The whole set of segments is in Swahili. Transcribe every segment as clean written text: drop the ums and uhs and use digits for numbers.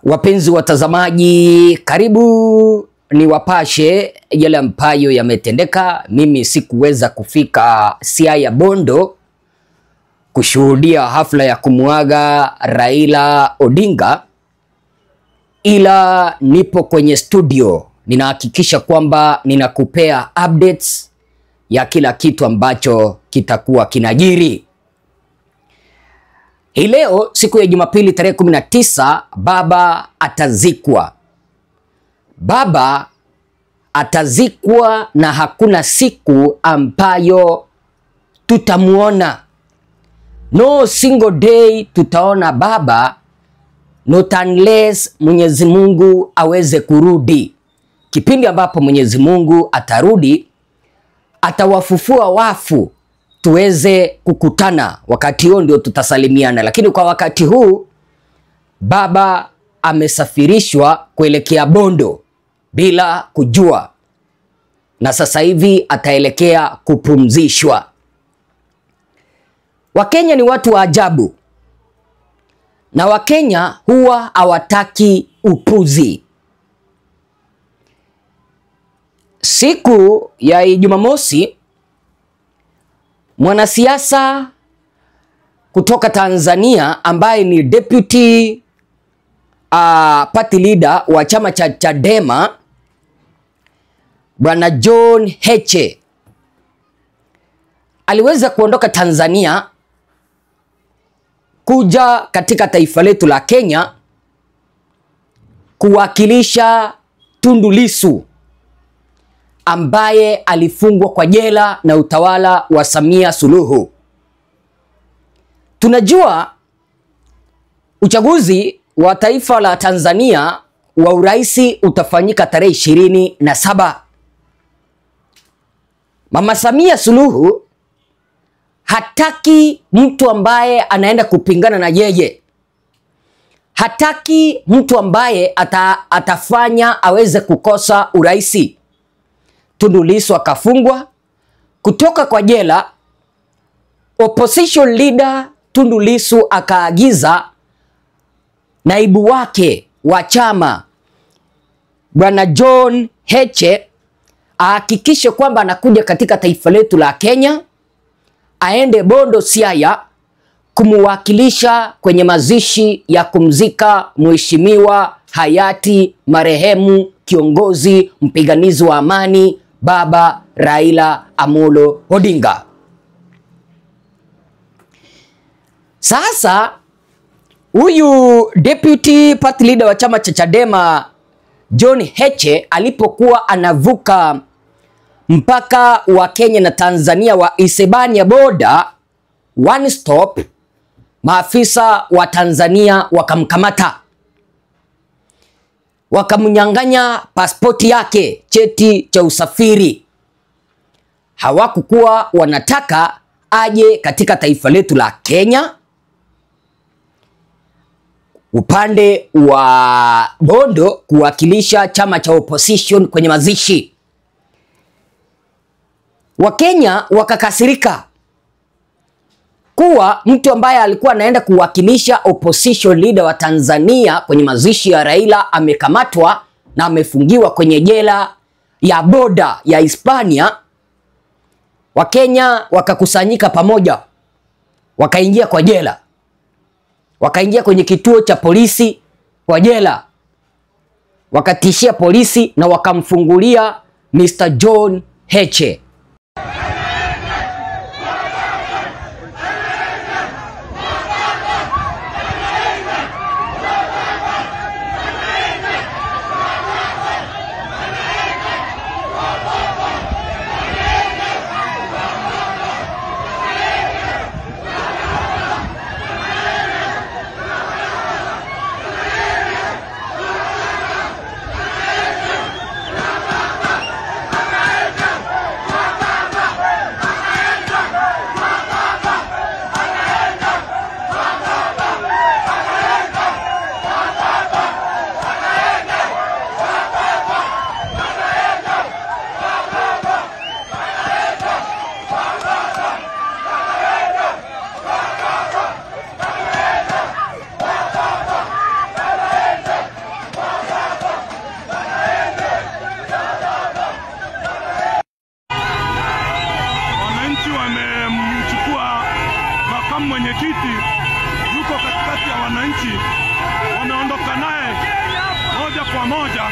Wapenzi watazamaji, karibu ni wapashe yale ambayo yametendeka. Mimi sikuweza kufika Siaya Bondo kushuhudia hafla ya kumuaga Raila Odinga, ila nipo kwenye studio. Ninahakikisha kwamba ninakupea updates ya kila kitu ambacho kitakuwa kinajiri. Hii leo siku ya Jumapili tarehe 19, baba atazikwa. Baba atazikwa na hakuna siku ambayo tutamuona. No single day tutaona baba, not unless Mwenyezi Mungu aweze kurudi. Kipindi ambapo Mwenyezi Mungu atarudi, atawafufua wafu tuweze kukutana. Wakati huo ndio tutasalimiana, lakini kwa wakati huu baba amesafirishwa kuelekea Bondo bila kujua, na sasa hivi ataelekea kupumzishwa. Wakenya ni watu wa ajabu, na Wakenya huwa hawataki upuzi. Siku ya Jumamosi, mwanasiasa kutoka Tanzania ambaye ni deputy party leader wa chama cha Chadema, Bwana John Heche, aliweza kuondoka Tanzania kuja katika taifa letu la Kenya kuwakilisha Tundu Lissu ambaye alifungwa kwa jela na utawala wa Samia Suluhu. Tunajua uchaguzi wa taifa la Tanzania wa uraisi utafanyika tarehe 27. Mama Samia Suluhu hataki mtu ambaye anaenda kupingana na yeye. Hataki mtu ambaye atafanya aweze kukosa uraisi. Tundu Lissu akafungwa kutoka kwa jela. Opposition leader Tundu Lissu akaagiza naibu wake wa chama Bwana John Heche ahakikishe kwamba anakuja katika taifa letu la Kenya, aende Bondo Siaya kumuwakilisha kwenye mazishi ya kumzika mheshimiwa hayati marehemu kiongozi mpiganizi wa amani Baba Raila Amolo Odinga. Sasa huyu deputy party leader wa chama cha Chadema John Heche alipokuwa anavuka mpaka wa Kenya na Tanzania wa Isebania border one stop, maafisa wa Tanzania wakamkamata, wakamnyang'anya pasipoti yake, cheti cha usafiri. Hawakukuwa wanataka aje katika taifa letu la Kenya upande wa Bondo kuwakilisha chama cha opposition kwenye mazishi. Wakenya wakakasirika kuwa mtu ambaye alikuwa anaenda kuwakilisha opposition leader wa Tanzania kwenye mazishi ya Raila amekamatwa na amefungiwa kwenye jela ya boda ya Hispania. Wakenya wakakusanyika pamoja, wakaingia kwa jela, wakaingia kwenye kituo cha polisi kwa jela, wakatishia polisi na wakamfungulia Mr. John Heche. makamu mwenyekiti yuko katikati ya wananchi, wameondoka naye moja kwa moja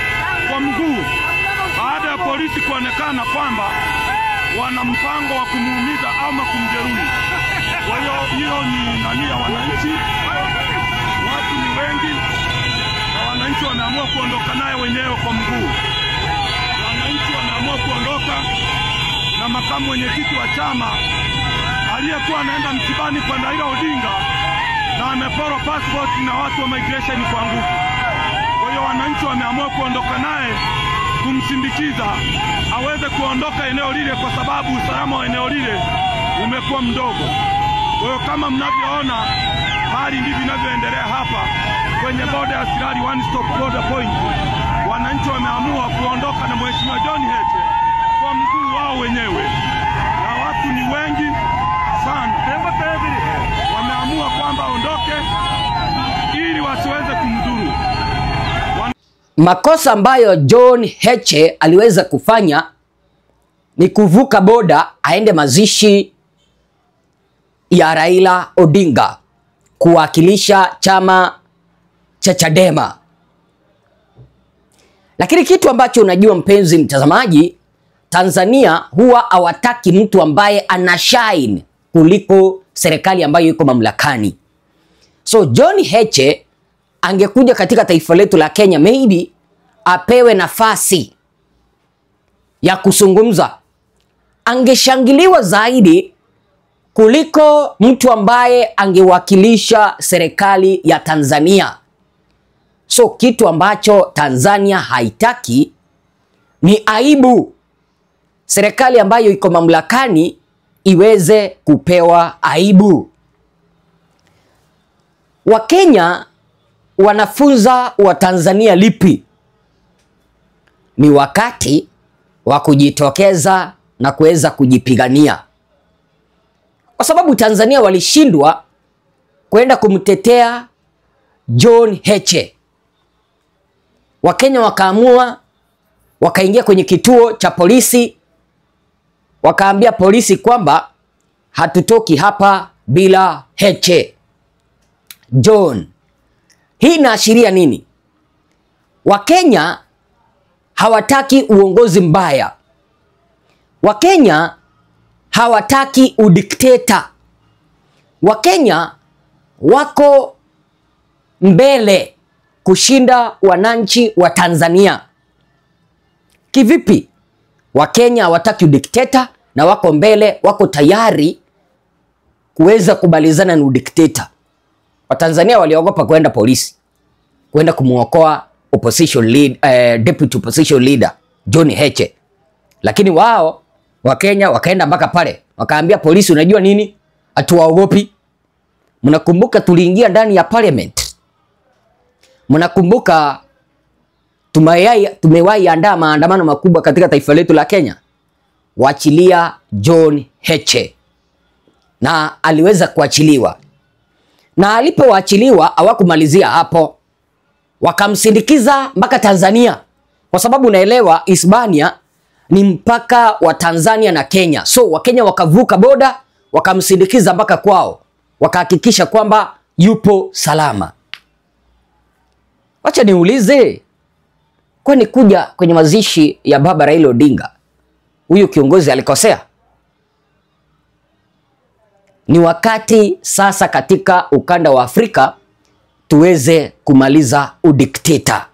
kwa mguu baada ya polisi kuonekana kwamba wana mpango wa kumuumiza ama kumjeruhi. Kwa hiyo ni nani ya wananchi, watu ni wengi na wananchi wameamua kuondoka naye wenyewe kwa mguu. Wananchi wameamua kuondoka na makamu mwenyekiti wa chama aliyekuwa anaenda msibani kwa Raila Odinga na ameporwa passport na watu wa migration kwa nguvu. Kwa hiyo wananchi wameamua kuondoka naye kumsindikiza aweze kuondoka eneo lile, kwa sababu usalama wa eneo lile umekuwa mdogo. Kwa hiyo kama mnavyoona, hali ndivyo inavyoendelea hapa kwenye border ya Sirari One Stop Border Point. Wananchi wameamua kuondoka na Mheshimiwa John Heche kwa mguu wao wenyewe, na watu ni wengi sana. Wameamua kwamba ondoke ili wasiweze kumdhuru. Makosa ambayo John Heche aliweza kufanya ni kuvuka boda aende mazishi ya Raila Odinga kuwakilisha chama cha Chadema. Lakini kitu ambacho unajua mpenzi mtazamaji, Tanzania huwa hawataki mtu ambaye ana shine kuliko serikali ambayo iko mamlakani. So John Heche angekuja katika taifa letu la Kenya, maybe apewe nafasi ya kuzungumza, angeshangiliwa zaidi kuliko mtu ambaye angewakilisha serikali ya Tanzania. So kitu ambacho Tanzania haitaki ni aibu serikali ambayo iko mamlakani iweze kupewa aibu. Wakenya wanafunza wa Tanzania lipi? Ni wakati wa kujitokeza na kuweza kujipigania, kwa sababu Tanzania walishindwa kwenda kumtetea John Heche. Wakenya wakaamua, wakaingia kwenye kituo cha polisi, wakaambia polisi kwamba hatutoki hapa bila Heche John. Hii inaashiria nini? Wakenya hawataki uongozi mbaya. Wakenya hawataki udikteta. Wakenya wako mbele kushinda wananchi wa Tanzania. Kivipi? Wakenya hawataki udikteta na wako mbele, wako tayari kuweza kubalizana na udikteta. Watanzania waliogopa kwenda polisi, kwenda kumuokoa deputy opposition leader John Heche. Lakini wao Wakenya wakaenda mpaka pale, wakaambia polisi, unajua nini? Hatuwaogopi. Mnakumbuka tuliingia ndani ya parliament? Mnakumbuka tumewahi andaa maandamano makubwa katika taifa letu la Kenya? Waachilia John Heche. Na aliweza kuachiliwa. Na alipoachiliwa hawakumalizia hapo, wakamsindikiza mpaka Tanzania, kwa sababu unaelewa Hispania ni mpaka wa Tanzania na Kenya. So Wakenya wakavuka boda, wakamsindikiza mpaka kwao, wakahakikisha kwamba yupo salama. Wacha niulize, kwani kuja kwenye mazishi ya baba Raila Odinga, huyu kiongozi alikosea? Ni wakati sasa katika ukanda wa Afrika tuweze kumaliza udikteta.